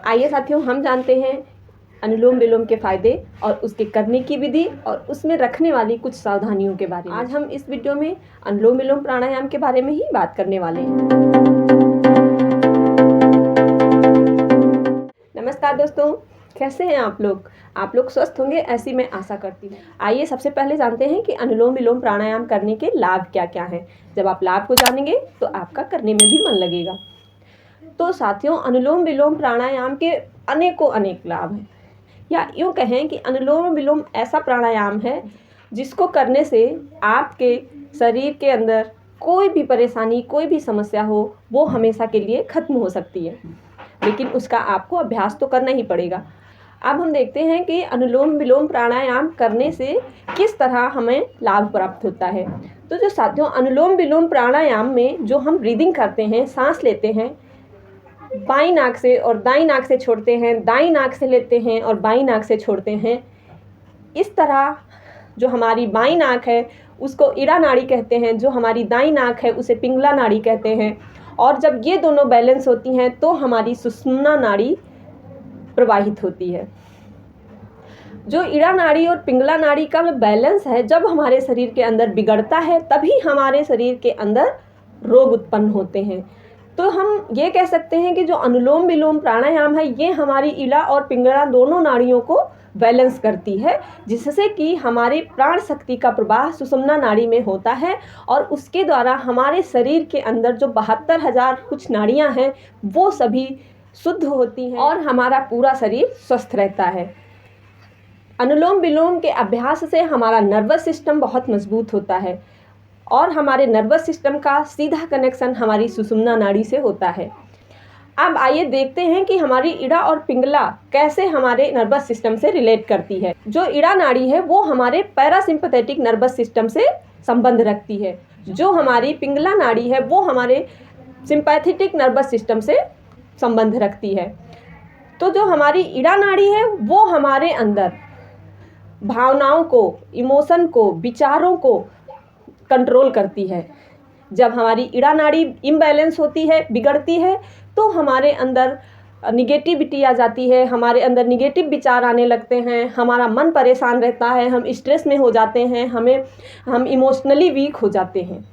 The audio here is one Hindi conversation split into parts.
आइए साथियों, हम जानते हैं अनुलोम विलोम के फ़ायदे और उसके करने की विधि और उसमें रखने वाली कुछ सावधानियों के बारे में। आज हम इस वीडियो में अनुलोम विलोम प्राणायाम के बारे में ही बात करने वाले हैं। नमस्कार दोस्तों, कैसे हैं आप लोग? आप लोग स्वस्थ होंगे ऐसी मैं आशा करती हूँ। आइए सबसे पहले जानते हैं कि अनुलोम विलोम प्राणायाम करने के लाभ क्या क्या हैं। जब आप लाभ को जानेंगे तो आपका करने में भी मन लगेगा। तो साथियों, अनुलोम विलोम प्राणायाम के अनेकों अनेक लाभ हैं, या यूँ कहें कि अनुलोम विलोम ऐसा प्राणायाम है जिसको करने से आपके शरीर के अंदर कोई भी परेशानी, कोई भी समस्या हो, वो हमेशा के लिए ख़त्म हो सकती है। लेकिन उसका आपको अभ्यास तो करना ही पड़ेगा। अब हम देखते हैं कि अनुलोम विलोम प्राणायाम करने से किस तरह हमें लाभ प्राप्त होता है। तो जो साथियों, अनुलोम विलोम प्राणायाम में जो हम ब्रीदिंग करते हैं, सांस लेते हैं, बाईं नाक से और दाईं नाक से छोड़ते हैं, दाईं नाक से लेते हैं और बाईं नाक से छोड़ते हैं। इस तरह जो हमारी बाईं नाक है उसको ईड़ा नाड़ी कहते हैं, जो हमारी दाईं नाक है उसे पिंगला नाड़ी कहते हैं। और जब ये दोनों बैलेंस होती हैं तो हमारी सुषुम्ना नाड़ी प्रवाहित होती है। जो ईड़ा नाड़ी और पिंगला नाड़ी का बैलेंस है, जब हमारे शरीर के अंदर बिगड़ता है तभी हमारे शरीर के अंदर रोग उत्पन्न होते हैं। तो हम ये कह सकते हैं कि जो अनुलोम विलोम प्राणायाम है ये हमारी ईड़ा और पिंगला दोनों नाड़ियों को बैलेंस करती है, जिससे कि हमारे प्राण शक्ति का प्रवाह सुषुम्ना नाड़ी में होता है और उसके द्वारा हमारे शरीर के अंदर जो 72,000 कुछ नाड़ियां हैं वो सभी शुद्ध होती हैं और हमारा पूरा शरीर स्वस्थ रहता है। अनुलोम विलोम के अभ्यास से हमारा नर्वस सिस्टम बहुत मजबूत होता है और हमारे नर्वस सिस्टम का सीधा कनेक्शन हमारी सुषुम्ना नाड़ी से होता है। अब आइए देखते हैं कि हमारी ईड़ा और पिंगला कैसे हमारे नर्वस सिस्टम से रिलेट करती है। जो ईड़ा नाड़ी है वो हमारे पैरासिम्पैथेटिक नर्वस सिस्टम से संबंध रखती है। जो हमारी पिंगला नाड़ी है वो हमारे सिंपैथेटिक नर्वस सिस्टम से संबंध रखती है। तो जो हमारी ईड़ा नाड़ी है वो हमारे अंदर भावनाओं को, इमोशन को, विचारों को कंट्रोल करती है। जब हमारी ईड़ा नाड़ी इम्बैलेंस होती है, बिगड़ती है, तो हमारे अंदर निगेटिविटी आ जाती है, हमारे अंदर निगेटिव विचार आने लगते हैं, हमारा मन परेशान रहता है, हम स्ट्रेस में हो जाते हैं, हम इमोशनली वीक हो जाते हैं।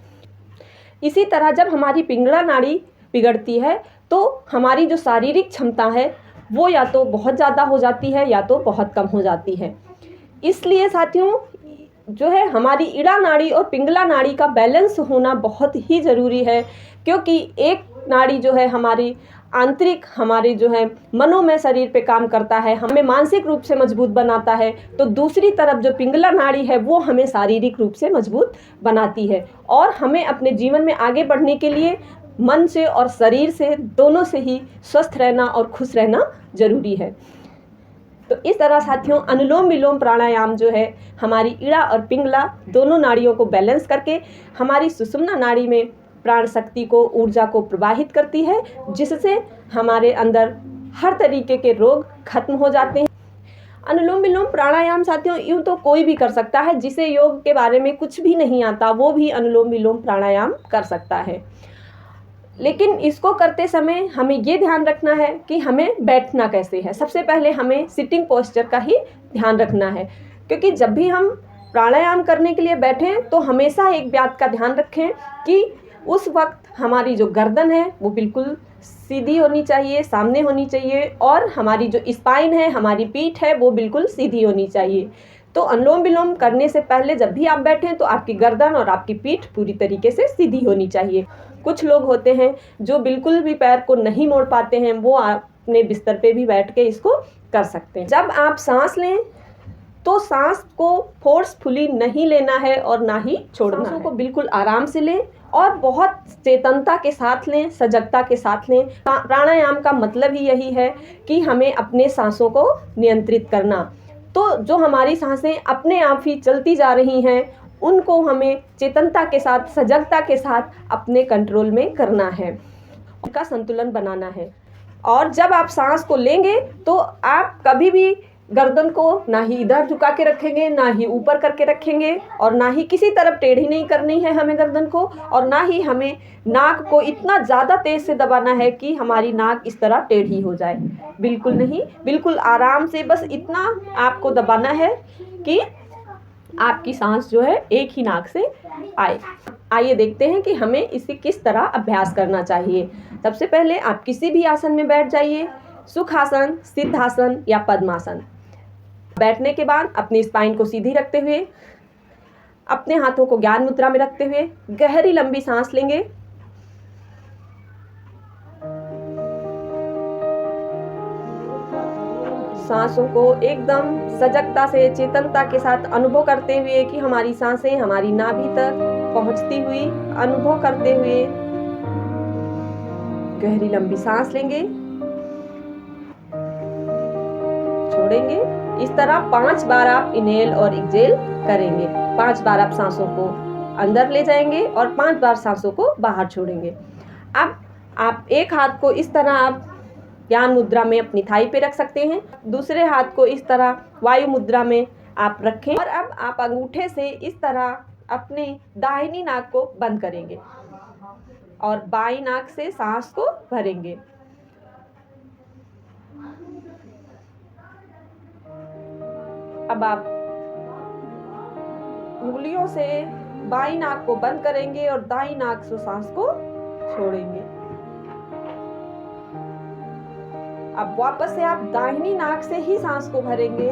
इसी तरह जब हमारी पिंगला नाड़ी बिगड़ती है तो हमारी जो शारीरिक क्षमता है वो या तो बहुत ज़्यादा हो जाती है या तो बहुत कम हो जाती है। इसलिए साथियों, जो है हमारी ईड़ा नाड़ी और पिंगला नाड़ी का बैलेंस होना बहुत ही ज़रूरी है, क्योंकि एक नाड़ी जो है हमारी आंतरिक, हमारे जो है मनोमय शरीर पे काम करता है, हमें मानसिक रूप से मजबूत बनाता है, तो दूसरी तरफ जो पिंगला नाड़ी है वो हमें शारीरिक रूप से मजबूत बनाती है और हमें अपने जीवन में आगे बढ़ने के लिए मन से और शरीर से, दोनों से ही स्वस्थ रहना और खुश रहना ज़रूरी है। तो इस तरह साथियों, अनुलोम विलोम प्राणायाम जो है हमारी ईड़ा और पिंगला दोनों नाड़ियों को बैलेंस करके हमारी सुषुम्ना नाड़ी में प्राण शक्ति को, ऊर्जा को प्रवाहित करती है, जिससे हमारे अंदर हर तरीके के रोग खत्म हो जाते हैं। अनुलोम विलोम प्राणायाम साथियों यूँ तो कोई भी कर सकता है, जिसे योग के बारे में कुछ भी नहीं आता वो भी अनुलोम विलोम प्राणायाम कर सकता है। लेकिन इसको करते समय हमें ये ध्यान रखना है कि हमें बैठना कैसे है। सबसे पहले हमें सिटिंग पोस्चर का ही ध्यान रखना है, क्योंकि जब भी हम प्राणायाम करने के लिए बैठें तो हमेशा एक बात का ध्यान रखें कि उस वक्त हमारी जो गर्दन है वो बिल्कुल सीधी होनी चाहिए, सामने होनी चाहिए, और हमारी जो स्पाइन है, हमारी पीठ है, वो बिल्कुल सीधी होनी चाहिए। तो अनुलोम विलोम करने से पहले जब भी आप बैठें तो आपकी गर्दन और आपकी पीठ पूरी तरीके से सीधी होनी चाहिए। कुछ लोग होते हैं जो बिल्कुल भी पैर को नहीं मोड़ पाते हैं, वो अपने बिस्तर पे भी बैठ के इसको कर सकते हैं। जब आप सांस लें तो सांस को फोर्सफुली नहीं लेना है और ना ही छोड़ना है। को बिल्कुल आराम से लें और बहुत चेतनता के साथ लें, सजगता के साथ लें। प्राणायाम का मतलब ही यही है कि हमें अपने सांसों को नियंत्रित करना। तो जो हमारी सांसें अपने आप ही चलती जा रही हैं उनको हमें चेतनता के साथ, सजगता के साथ अपने कंट्रोल में करना है, उनका संतुलन बनाना है। और जब आप सांस को लेंगे तो आप कभी भी गर्दन को ना ही इधर झुका के रखेंगे, ना ही ऊपर करके रखेंगे, और ना ही किसी तरफ टेढ़ी नहीं करनी है हमें गर्दन को, और ना ही हमें नाक को इतना ज़्यादा तेज़ से दबाना है कि हमारी नाक इस तरह टेढ़ी हो जाए। बिल्कुल नहीं, बिल्कुल आराम से बस इतना आपको दबाना है कि आपकी सांस जो है एक ही नाक से आए। आइए देखते हैं कि हमें इसे किस तरह अभ्यास करना चाहिए। सबसे पहले आप किसी भी आसन में बैठ जाइए, सुखासन, सिद्धासन या पद्मासन। बैठने के बाद अपनी स्पाइन को सीधी रखते हुए, अपने हाथों को ज्ञान मुद्रा में रखते हुए गहरी लंबी सांस लेंगे। सांसों को एकदम सजगता से, चेतनता के साथ अनुभव करते हुए कि हमारी सांसें हमारी नाभि तक पहुंचती हुई अनुभव करते हुए गहरी लंबी सांस लेंगे, छोड़ेंगे। इस तरह 5 बार आप इनहेल और एक्सहेल करेंगे। 5 बार आप सांसों को अंदर ले जाएंगे और 5 बार सांसों को बाहर छोड़ेंगे। अब आप एक हाथ को इस तरह आप ज्ञान मुद्रा में अपनी थाई पे रख सकते हैं, दूसरे हाथ को इस तरह वायु मुद्रा में आप रखें, और अब आप अंगूठे से इस तरह अपनी दाहिनी नाक को बंद करेंगे और बाईं नाक से सांस को भरेंगे। अब आप उंगलियों से बाईं नाक को बंद करेंगे और दाईं नाक से सांस को छोड़ेंगे। अब वापस से आप दाहिनी नाक से ही सांस को भरेंगे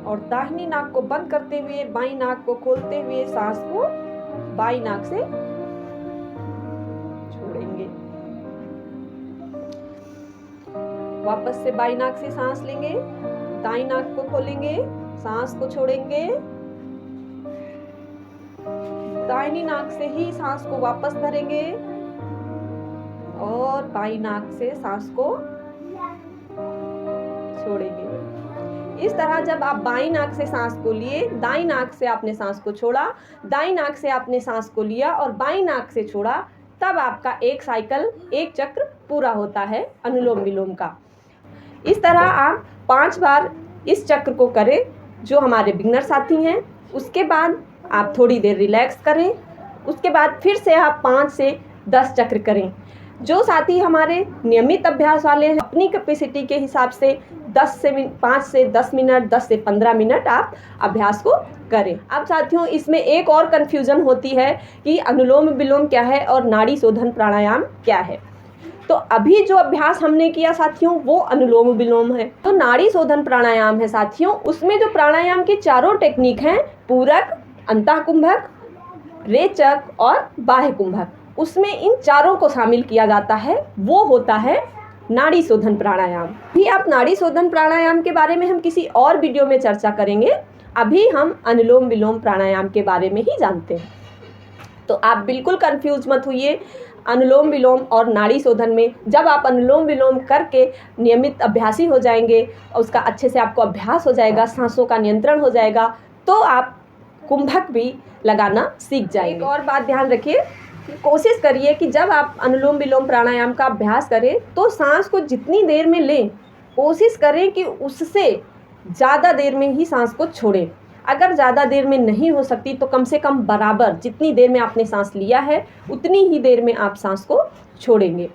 और दाहिनी नाक को बंद करते हुए बाईं नाक को खोलते हुए सांस को बाईं नाक से छोड़ेंगे। वापस से बाईं नाक से सांस लेंगे, दाईं नाक को खोलेंगे, सांस को छोड़ेंगे, दाहिनी नाक से ही सांस को वापस भरेंगे और बाईं नाक से सांस को छोड़ेंगे। इस तरह जब आप बाईं नाक से सांस को लिए, दाईं नाक से आपने सांस को छोड़ा, दाईं नाक से आपने सांस को लिया और बाईं नाक से छोड़ा, तब आपका एक साइकिल, एक चक्र पूरा होता है अनुलोम विलोम का। इस तरह आप 5 बार इस चक्र को करें जो हमारे बिगनर साथी हैं। उसके बाद आप थोड़ी देर रिलैक्स करें, उसके बाद फिर से आप 5 से 10 चक्र करें। जो साथी हमारे नियमित अभ्यास वाले हैं, अपनी कैपेसिटी के हिसाब से 5 से 10 मिनट, 10 से 15 मिनट आप अभ्यास को करें। अब साथियों, इसमें एक और कन्फ्यूज़न होती है कि अनुलोम विलोम क्या है और नाड़ी शोधन प्राणायाम क्या है। तो अभी जो अभ्यास हमने किया साथियों, वो अनुलोम विलोम है। तो नाड़ी शोधन प्राणायाम है साथियों, उसमें जो प्राणायाम की चारों टेक्निक हैं, पूरक, अंतःकुंभक, रेचक और बाह्य कुंभक, उसमें इन चारों को शामिल किया जाता है। वो होता है नाड़ी शोधन प्राणायाम। भी आप नाड़ी शोधन प्राणायाम के बारे में हम किसी और वीडियो में चर्चा करेंगे। अभी हम अनुलोम विलोम प्राणायाम के बारे में ही जानते हैं। तो आप बिल्कुल कंफ्यूज मत होइए अनुलोम विलोम और नाड़ी शोधन में। जब आप अनुलोम विलोम करके नियमित अभ्यासी हो जाएंगे और उसका अच्छे से आपको अभ्यास हो जाएगा, सांसों का नियंत्रण हो जाएगा, तो आप कुंभक भी लगाना सीख जाएंगे। एक और बात ध्यान रखिए, कोशिश करिए कि जब आप अनुलोम विलोम प्राणायाम का अभ्यास करें तो सांस को जितनी देर में लें, कोशिश करें कि उससे ज़्यादा देर में ही सांस को छोड़ें। अगर ज़्यादा देर में नहीं हो सकती तो कम से कम बराबर जितनी देर में आपने सांस लिया है उतनी ही देर में आप सांस को छोड़ेंगे।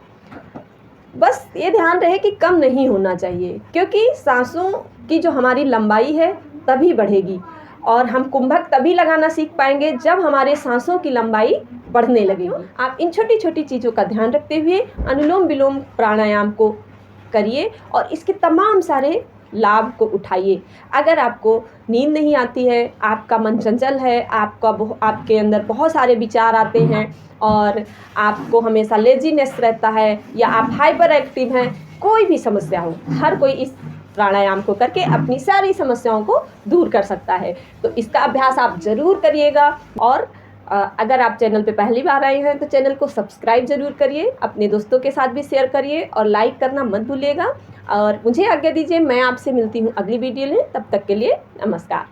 बस ये ध्यान रहे कि कम नहीं होना चाहिए, क्योंकि सांसों की जो हमारी लंबाई है तभी बढ़ेगी और हम कुंभक तभी लगाना सीख पाएंगे जब हमारे सांसों की लंबाई बढ़ने लगेगी। आप इन छोटी छोटी चीज़ों का ध्यान रखते हुए अनुलोम विलोम प्राणायाम को करिए और इसके तमाम सारे लाभ को उठाइए। अगर आपको नींद नहीं आती है, आपका मन चंचल है, आपके अंदर बहुत सारे विचार आते हैं और आपको हमेशा लेजीनेस रहता है या आप हाइपर एक्टिव हैं, कोई भी समस्या हो, हर कोई इस प्राणायाम को करके अपनी सारी समस्याओं को दूर कर सकता है। तो इसका अभ्यास आप ज़रूर करिएगा। और अगर आप चैनल पे पहली बार आए हैं तो चैनल को सब्सक्राइब ज़रूर करिए, अपने दोस्तों के साथ भी शेयर करिए और लाइक करना मत भूलिएगा। और मुझे आज्ञा दीजिए, मैं आपसे मिलती हूँ अगली वीडियो में। तब तक के लिए नमस्कार।